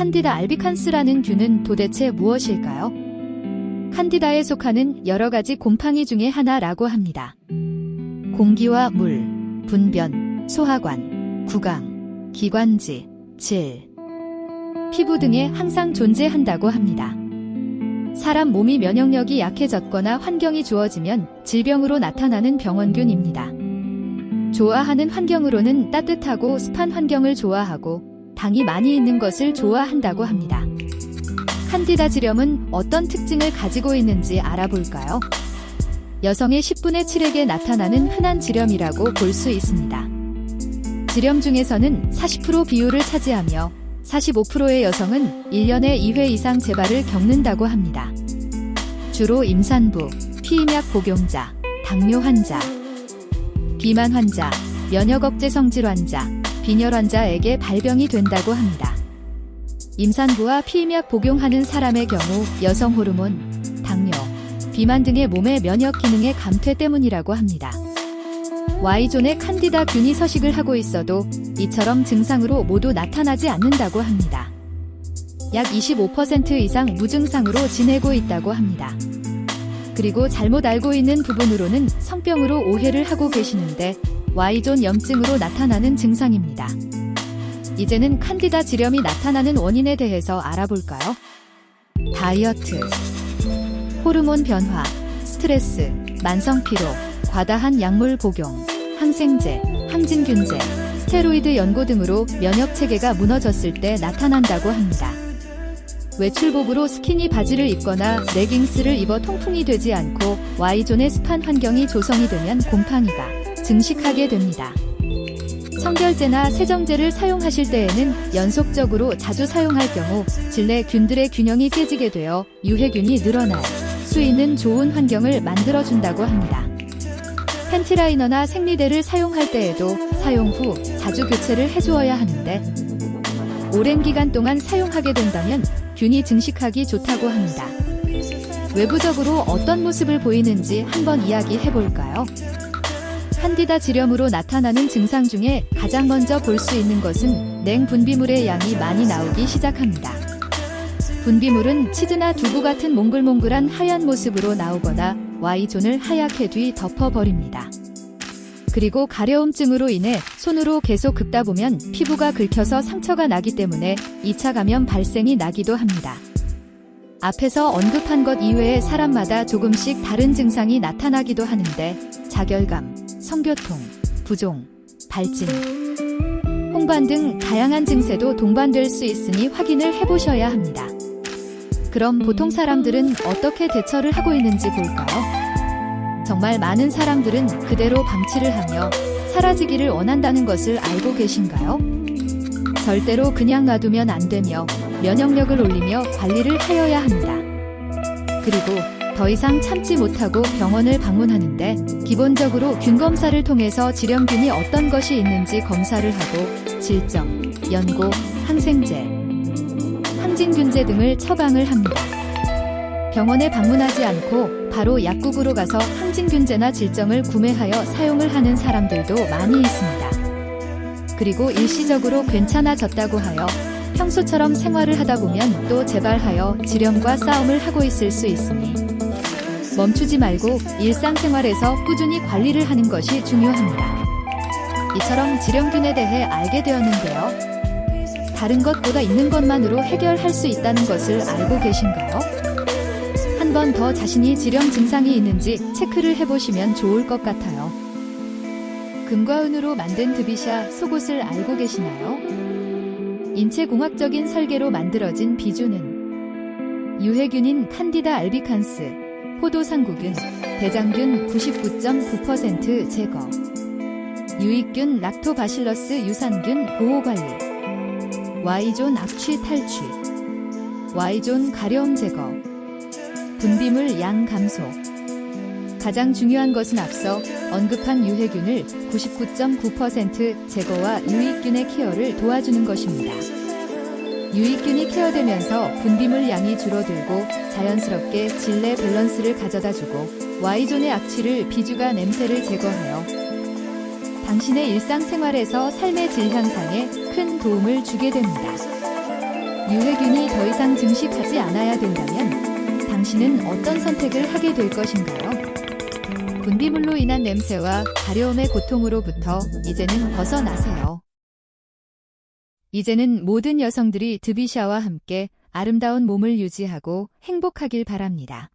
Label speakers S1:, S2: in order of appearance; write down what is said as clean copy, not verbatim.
S1: 칸디다 알비칸스라는 균은 도대체 무엇일까요? 칸디다에 속하는 여러 가지 곰팡이 중에 하나라고 합니다. 공기와 물, 분변, 소화관, 구강, 기관지, 질, 피부 등에 항상 존재한다고 합니다. 사람 몸이 면역력이 약해졌거나 환경이 주어지면 질병으로 나타나는 병원균입니다. 좋아하는 환경으로는 따뜻하고 습한 환경을 좋아하고 당이 많이 있는 것을 좋아한다고 합니다. 칸디다 지렴은 어떤 특징을 가지고 있는지 알아볼까요? 여성의 10분의 1에게 나타나는 흔한 지렴이라고 볼 수 있습니다. 지렴 중에서는 40% 비율을 차지하며 45%의 여성은 1년에 2회 이상 재발을 겪는다고 합니다. 주로 임산부, 피임약 복용자, 당뇨 환자, 비만 환자, 면역억제 성질 환자, 빈혈 환자에게 발병이 된다고 합니다. 임산부와 피임약 복용하는 사람의 경우 여성 호르몬, 당뇨, 비만 등의 몸의 면역 기능의 감퇴 때문이라고 합니다. Y존에 칸디다 균이 서식을 하고 있어도 이처럼 증상으로 모두 나타나지 않는다고 합니다. 약 25% 이상 무증상으로 지내고 있다고 합니다. 그리고 잘못 알고 있는 부분으로는 성병으로 오해를 하고 계시는데 Y존 염증으로 나타나는 증상입니다. 이제는 칸디다 지렴이 나타나는 원인에 대해서 알아볼까요? 다이어트, 호르몬 변화, 스트레스, 만성 피로, 과다한 약물 복용, 항생제, 항진균제, 스테로이드 연고 등으로 면역 체계가 무너졌을 때 나타난다고 합니다. 외출복으로 스키니 바지를 입거나 레깅스를 입어 통풍이 되지 않고 Y존의 습한 환경이 조성이 되면 곰팡이가 증식하게 됩니다. 청결제나 세정제를 사용하실 때에는 연속적으로 자주 사용할 경우 질내 균들의 균형이 깨지게 되어 유해균이 늘어날 수 있는 좋은 환경을 만들어준다고 합니다. 팬티라이너나 생리대를 사용할 때에도 사용 후 자주 교체를 해주어야 하는데 오랜 기간 동안 사용하게 된다면 균이 증식하기 좋다고 합니다. 외부적으로 어떤 모습을 보이는지 한번 이야기해볼까요? 칸디다 지렴으로 나타나는 증상 중에 가장 먼저 볼 수 있는 것은 냉분비물의 양이 많이 나오기 시작합니다. 분비물은 치즈나 두부 같은 몽글몽글한 하얀 모습으로 나오거나 Y존을 하얗게 뒤 덮어버립니다. 그리고 가려움증으로 인해 손으로 계속 긁다 보면 피부가 긁혀서 상처가 나기 때문에 2차 감염 발생이 나기도 합니다. 앞에서 언급한 것 이외에 사람마다 조금씩 다른 증상이 나타나기도 하는데 자결감, 성교통, 부종, 발진, 홍반 등 다양한 증세도 동반될 수 있으니 확인을 해보셔야 합니다. 그럼 보통 사람들은 어떻게 대처를 하고 있는지 볼까요? 정말 많은 사람들은 그대로 방치를 하며 사라지기를 원한다는 것을 알고 계신가요? 절대로 그냥 놔두면 안 되며 면역력을 올리며 관리를 하여야 합니다. 그리고 더 이상 참지 못하고 병원을 방문하는데 기본적으로 균 검사를 통해서 지렴균이 어떤 것이 있는지 검사를 하고 질정, 연고, 항생제, 항진균제 등을 처방을 합니다. 병원에 방문하지 않고 바로 약국으로 가서 항진균제나 질정을 구매하여 사용을 하는 사람들도 많이 있습니다. 그리고 일시적으로 괜찮아졌다고 하여 평소처럼 생활을 하다 보면 또 재발하여 지렴과 싸움을 하고 있을 수 있으니 멈추지 말고 일상생활에서 꾸준히 관리를 하는 것이 중요합니다. 이처럼 지렴균에 대해 알게 되었는데요. 다른 것보다 있는 것만으로 해결할 수 있다는 것을 알고 계신가요? 한 번 더 자신이 지렴 증상이 있는지 체크를 해보시면 좋을 것 같아요. 금과 은으로 만든 드비샤 속옷을 알고 계시나요? 인체공학적인 설계로 만들어진 비주는 유해균인 칸디다 알비칸스, 포도상구균, 대장균 99.9% 제거, 유익균 락토바실러스 유산균 보호관리, Y존 악취 탈취, Y존 가려움 제거, 분비물 양 감소. 가장 중요한 것은 앞서 언급한 유해균을 99.9% 제거와 유익균의 케어를 도와주는 것입니다. 유익균이 케어되면서 분비물 양이 줄어들고 자연스럽게 질내 밸런스를 가져다주고 Y존의 악취를 비주가 냄새를 제거하여 당신의 일상생활에서 삶의 질 향상에 큰 도움을 주게 됩니다. 유해균이 더 이상 증식하지 않아야 된다면 당신은 어떤 선택을 하게 될 것인가요? 분비물로 인한 냄새와 가려움의 고통으로부터 이제는 벗어나세요. 이제는 모든 여성들이 드비샤와 함께 아름다운 몸을 유지하고 행복하길 바랍니다.